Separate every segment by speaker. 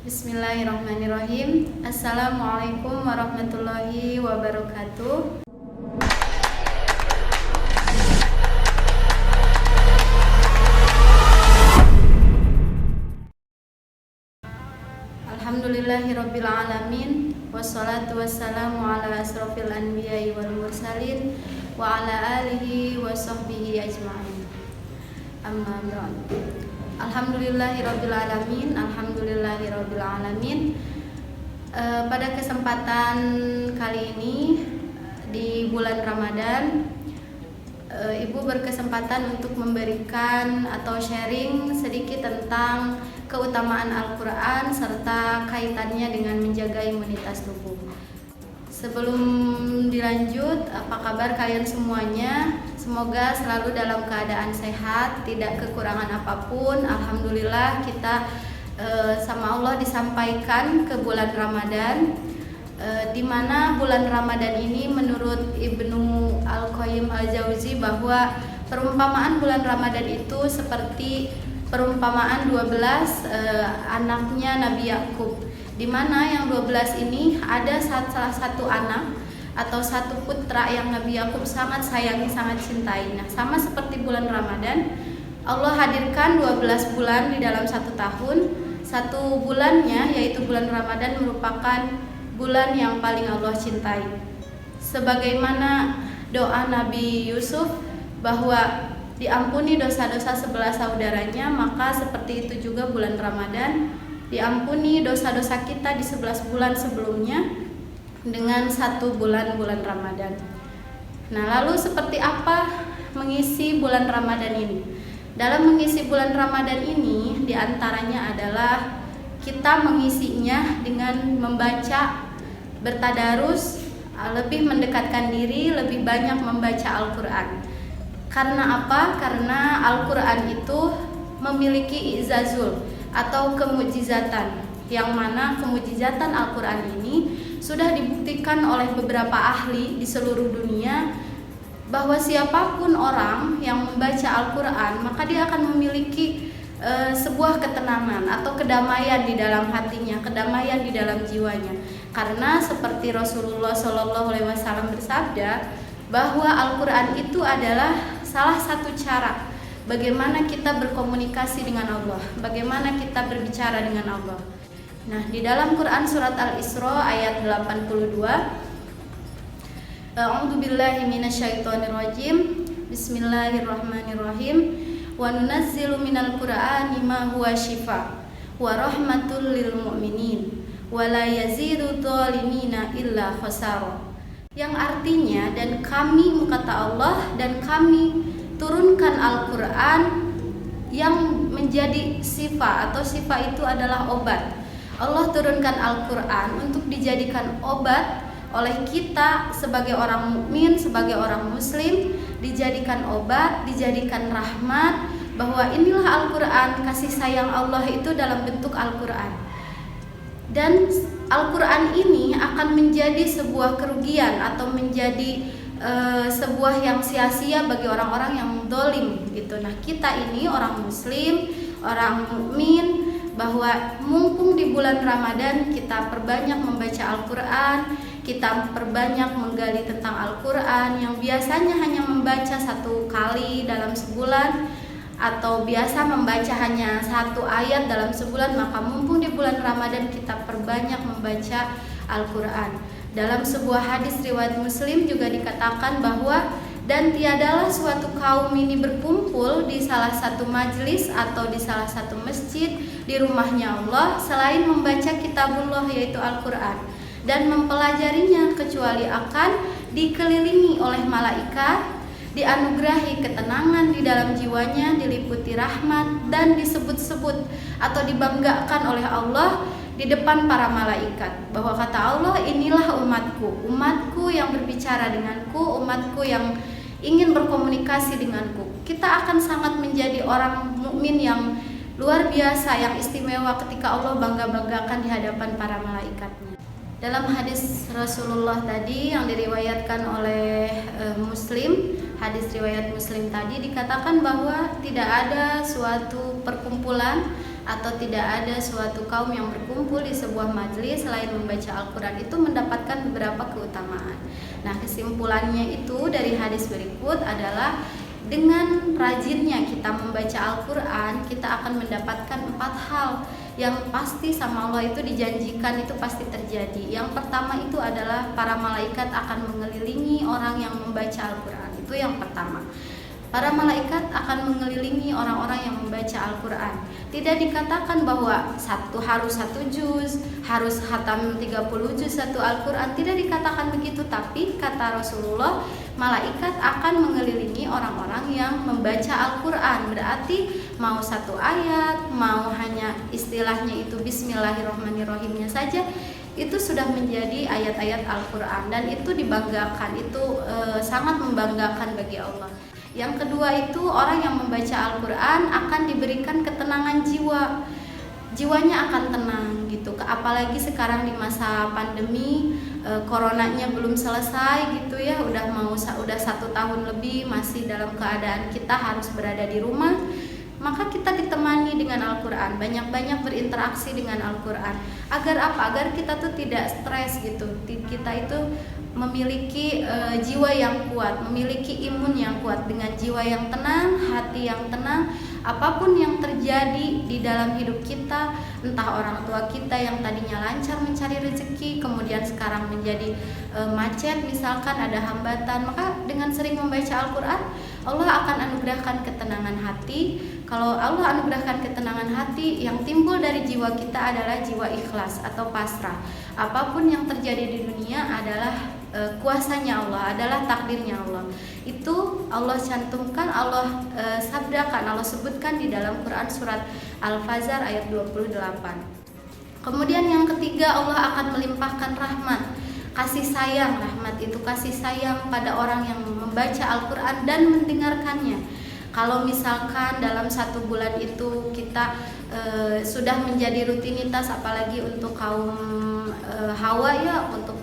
Speaker 1: Bismillahirrahmanirrahim. Assalamualaikum warahmatullahi wabarakatuh. Alhamdulillahirabbil alamin wassalatu wassalamu ala asrofil anbiya'i wal mursalin wa ala alihi wa sahbihi ajma'in. Amma ba'd. Alhamdulillahirabbil alamin, alhamdulillahirabbil alamin. Pada kesempatan kali ini di bulan Ramadan, Ibu berkesempatan untuk memberikan atau sharing sedikit tentang keutamaan Al-Quran serta kaitannya dengan menjaga imunitas tubuh. Sebelum dilanjut, apa kabar kalian semuanya? Semoga selalu dalam keadaan sehat, tidak kekurangan apapun. Alhamdulillah kita sama Allah disampaikan ke bulan Ramadan, di mana bulan Ramadan ini menurut Ibnu Al-Qayyim Al-Jauzi bahwa perumpamaan bulan Ramadan itu seperti perumpamaan 12 anaknya Nabi Yakub, di mana yang 12 ini ada salah satu anak atau satu putra yang Nabi Yakub sangat sayangi, sangat cintai. Nah, sama seperti bulan Ramadan, Allah hadirkan 12 bulan di dalam satu tahun. Satu bulannya yaitu bulan Ramadan merupakan bulan yang paling Allah cintai. Sebagaimana doa Nabi Yusuf bahwa diampuni dosa-dosa sebelah saudaranya, maka seperti itu juga bulan Ramadan, diampuni dosa-dosa kita di 11 bulan sebelumnya dengan satu bulan Ramadan. Nah, lalu seperti apa mengisi bulan Ramadan ini? Dalam mengisi bulan Ramadan ini diantaranya adalah kita mengisinya dengan membaca, bertadarus, lebih mendekatkan diri, lebih banyak membaca Al-Quran. Karena apa? Karena Al-Quran itu memiliki i'zazul atau kemujizatan, yang mana kemujizatan Al-Quran ini sudah dibuktikan oleh beberapa ahli di seluruh dunia bahwa siapapun orang yang membaca Al-Quran maka dia akan memiliki sebuah ketenangan atau kedamaian di dalam hatinya, kedamaian di dalam jiwanya. Karena seperti Rasulullah SAW bersabda bahwa Al-Quran itu adalah salah satu cara bagaimana kita berkomunikasi dengan Allah, bagaimana kita berbicara dengan Allah. Nah, di dalam Quran surat Al-Isra ayat 82, A'udzu billahi minasyaitonir rajim. Bismillahirrahmanirrahim. Wa nunazzilu minal Qur'ani ma huwa shifaa wa rahmatul lil mu'minin wa la yazidu dhalimina illa khasara. Yang artinya, dan kami, kata Allah, dan kami turunkan Al-Quran yang menjadi syifa, atau syifa itu adalah obat. Allah turunkan Al-Quran untuk dijadikan obat oleh kita sebagai orang mukmin, sebagai orang muslim, dijadikan obat, dijadikan rahmat, bahwa inilah Al-Quran, kasih sayang Allah itu dalam bentuk Al-Quran. Dan Al-Quran ini akan menjadi sebuah kerugian atau menjadi sebuah yang sia-sia bagi orang-orang yang dolim gitu. Nah, kita ini orang muslim, orang mukmin, bahwa mumpung di bulan Ramadan kita perbanyak membaca Al-Quran, kita perbanyak menggali tentang Al-Quran yang biasanya hanya membaca satu kali dalam sebulan atau biasa membaca hanya satu ayat dalam sebulan, maka mumpung di bulan Ramadan kita perbanyak membaca Al-Quran. Dalam sebuah hadis riwayat Muslim juga dikatakan bahwa dan tiadalah suatu kaum ini berkumpul di salah satu majelis atau di salah satu masjid di rumahnya Allah selain membaca kitabullah yaitu Al-Quran dan mempelajarinya, kecuali akan dikelilingi oleh malaikat, dianugerahi ketenangan di dalam jiwanya, diliputi rahmat, dan disebut-sebut atau dibanggakan oleh Allah di depan para malaikat, bahwa kata Allah, inilah umatku, umatku yang berbicara denganku, umatku yang ingin berkomunikasi denganku. Kita akan sangat menjadi orang mukmin yang luar biasa, yang istimewa ketika Allah bangga-banggakan di hadapan para malaikatnya. Dalam hadis Rasulullah tadi yang diriwayatkan oleh Muslim, hadis riwayat Muslim tadi dikatakan bahwa tidak ada suatu perkumpulan atau tidak ada suatu kaum yang berkumpul di sebuah majelis selain membaca Al-Quran itu mendapatkan beberapa keutamaan. Nah, kesimpulannya itu dari hadis berikut adalah dengan rajinnya kita membaca Al-Quran, kita akan mendapatkan 4 hal yang pasti sama Allah itu dijanjikan itu pasti terjadi. Yang pertama itu adalah para malaikat akan mengelilingi orang yang membaca Al-Quran. Itu yang pertama. Para malaikat akan mengelilingi orang-orang yang membaca Al-Quran. Tidak dikatakan bahwa harus 1 juz, harus khatam 30 juz satu Al-Quran. Tidak dikatakan begitu, tapi kata Rasulullah, malaikat akan mengelilingi orang-orang yang membaca Al-Quran. Berarti mau 1 ayat, mau hanya istilahnya itu Bismillahirrahmanirrahimnya saja, itu sudah menjadi ayat-ayat Al-Quran. Dan itu dibanggakan, itu sangat membanggakan bagi Allah. Yang kedua itu orang yang membaca Al-Quran akan diberikan ketenangan jiwa. Jiwanya akan tenang gitu. Apalagi sekarang di masa pandemi, coronanya belum selesai gitu ya, udah 1 tahun lebih masih dalam keadaan kita harus berada di rumah. Maka kita ditemani dengan Al-Quran, banyak-banyak berinteraksi dengan Al-Quran. Agar apa? Agar kita tuh tidak stres gitu. Kita itu memiliki jiwa yang kuat, memiliki imun yang kuat. Dengan jiwa yang tenang, hati yang tenang, apapun yang terjadi di dalam hidup kita, entah orang tua kita yang tadinya lancar mencari rezeki, kemudian sekarang menjadi macet, misalkan ada hambatan, maka dengan sering membaca Al-Quran, Allah akan anugerahkan ketenangan hati. Kalau Allah anugerahkan ketenangan hati, yang timbul dari jiwa kita adalah jiwa ikhlas atau pasrah. Apapun yang terjadi di dunia adalah kuasanya Allah, adalah takdirnya Allah. Itu Allah cantumkan, Allah sabdakan, Allah sebutkan di dalam Quran surat Al-Fajr ayat 28. Kemudian yang ketiga, Allah akan melimpahkan rahmat, kasih sayang. Rahmat itu kasih sayang pada orang yang membaca Al-Quran dan mendengarkannya. Kalau misalkan dalam 1 bulan itu kita sudah menjadi rutinitas, apalagi untuk kaum hawa ya, untuk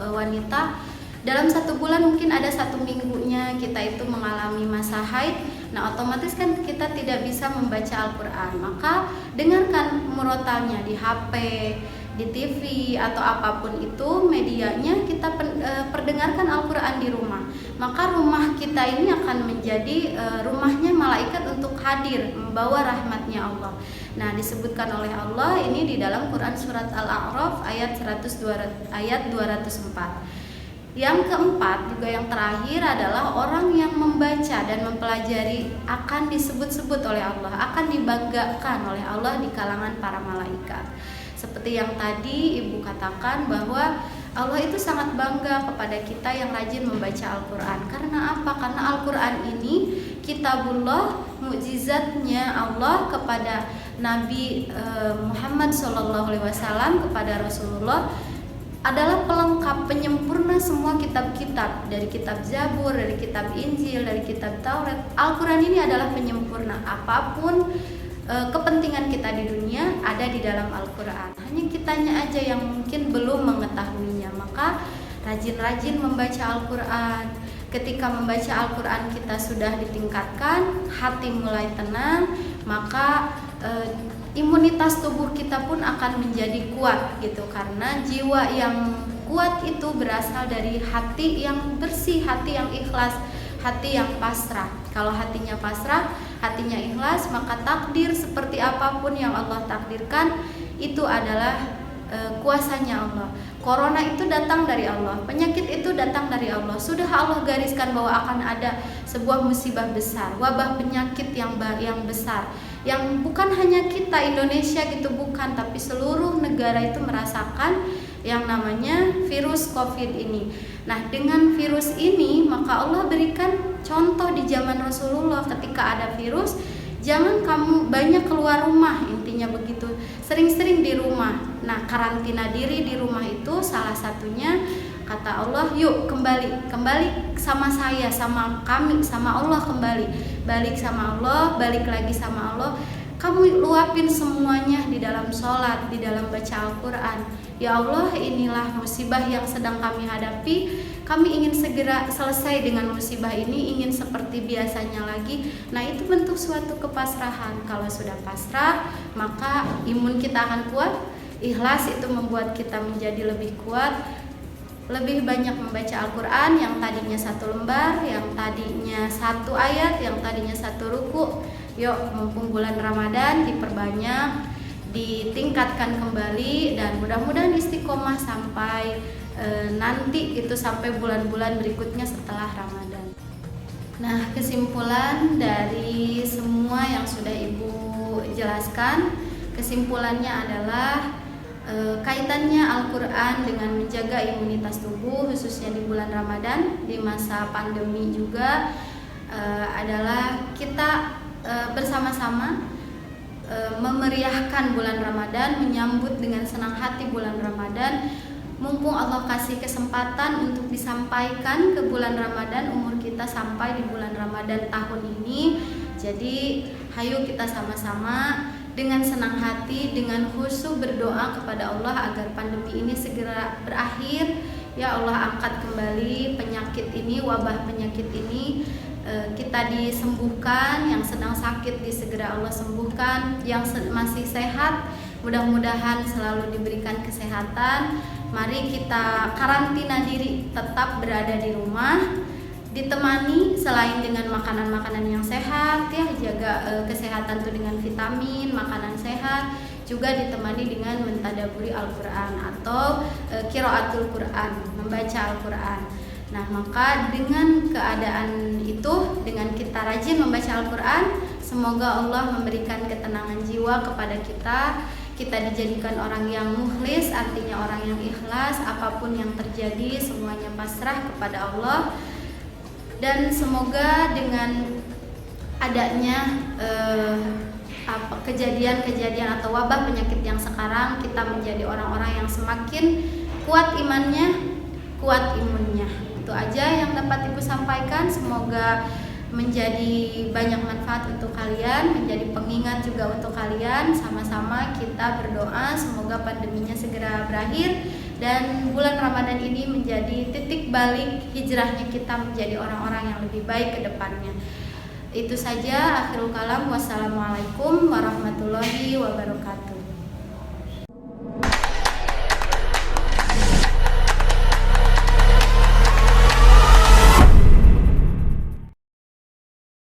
Speaker 1: wanita, dalam 1 bulan mungkin ada 1 minggunya kita itu mengalami masa haid. Nah, otomatis kan kita tidak bisa membaca Al-Quran. Maka dengarkan murotalnya di HP, di TV atau apapun itu medianya, kita perdengarkan Al-Quran di rumah. Maka rumah kita ini akan menjadi rumahnya malaikat untuk hadir membawa rahmatnya Allah. Nah, disebutkan oleh Allah ini di dalam Quran surat Al-A'raf ayat 204. Yang keempat, juga yang terakhir adalah orang yang membaca dan mempelajari akan disebut-sebut oleh Allah, akan dibanggakan oleh Allah di kalangan para malaikat. Seperti yang tadi Ibu katakan bahwa Allah itu sangat bangga kepada kita yang rajin membaca Al-Quran. Karena apa? Karena Al-Quran ini kitabullah, mukjizatnya Allah kepada Nabi Muhammad SAW, kepada Rasulullah, adalah pelengkap, penyempurna semua kitab-kitab. Dari kitab Zabur, dari kitab Injil, dari kitab Taurat, Al-Quran ini adalah penyempurna. Apapun kepentingan kita di dunia ada di dalam Al-Quran. Hanya kitanya aja yang mungkin belum mengetahuinya. Maka rajin-rajin membaca Al-Quran. Ketika membaca Al-Quran kita sudah ditingkatkan, hati mulai tenang, maka imunitas tubuh kita pun akan menjadi kuat gitu. Karena jiwa yang kuat itu berasal dari hati yang bersih, hati yang ikhlas, hati yang pasrah. Kalau hatinya pasrah, hatinya ikhlas, maka takdir seperti apapun yang Allah takdirkan itu adalah kuasanya Allah. Corona itu datang dari Allah, penyakit itu datang dari Allah. Sudah Allah gariskan bahwa akan ada sebuah musibah besar, wabah penyakit yang besar, yang bukan hanya kita Indonesia gitu, bukan, tapi seluruh negara itu merasakan yang namanya virus COVID ini. Nah, dengan virus ini maka Allah berikan contoh di zaman Rasulullah. Ketika ada virus, jangan kamu banyak keluar rumah, intinya begitu. Sering-sering di rumah. Nah, karantina diri di rumah itu salah satunya kata Allah, yuk kembali sama saya, sama kami, sama Allah kembali. Balik sama Allah, balik lagi sama Allah. kamu luapin semuanya di dalam sholat, di dalam baca Al-Quran. Ya Allah, inilah musibah yang sedang kami hadapi. Kami ingin segera selesai dengan musibah ini, ingin seperti biasanya lagi. Nah, itu bentuk suatu kepasrahan. Kalau sudah pasrah, maka imun kita akan kuat. Ikhlas itu membuat kita menjadi lebih kuat. Lebih banyak membaca Al-Quran, yang tadinya 1 lembar, yang tadinya 1 ayat, yang tadinya 1 ruku. Yuk, mumpung bulan Ramadan, diperbanyak, ditingkatkan kembali, dan mudah-mudahan istiqomah sampai nanti itu sampai bulan-bulan berikutnya setelah Ramadan. Nah, kesimpulan dari semua yang sudah Ibu jelaskan, kesimpulannya adalah kaitannya Al-Quran dengan menjaga imunitas tubuh khususnya di bulan Ramadan, di masa pandemi juga, adalah kita bersama-sama memeriahkan bulan Ramadan, menyambut dengan senang hati bulan Ramadan. Mumpung Allah kasih kesempatan untuk disampaikan ke bulan Ramadan, umur kita sampai di bulan Ramadan tahun ini. Jadi hayo kita sama-sama dengan senang hati, dengan khusyuk berdoa kepada Allah agar pandemi ini segera berakhir. Ya Allah, angkat kembali penyakit ini, wabah penyakit ini, kita disembuhkan. Yang sedang sakit segera Allah sembuhkan, yang masih sehat mudah-mudahan selalu diberikan kesehatan. Mari kita karantina diri, tetap berada di rumah, ditemani selain dengan makanan-makanan yang sehat, ya, jaga kesehatan tuh dengan vitamin, makanan sehat, juga ditemani dengan mentadaburi Al-Quran atau qiraatul Quran, membaca Al-Quran. Nah, maka dengan keadaan itu, dengan kita rajin membaca Al-Quran, semoga Allah memberikan ketenangan jiwa kepada kita dijadikan orang yang mukhlis, artinya orang yang ikhlas, apapun yang terjadi semuanya pasrah kepada Allah. Dan semoga dengan adanya kejadian-kejadian atau wabah penyakit yang sekarang, kita menjadi orang-orang yang semakin kuat imannya, kuat imunnya. Itu aja yang dapat Ibu sampaikan. Semoga menjadi banyak manfaat untuk kalian, menjadi pengingat juga untuk kalian. Sama-sama kita berdoa semoga pandeminya segera berakhir dan bulan Ramadan ini menjadi titik balik hijrahnya kita menjadi orang-orang yang lebih baik ke depannya. Itu saja, akhirul kalam. Wassalamualaikum warahmatullahi wabarakatuh.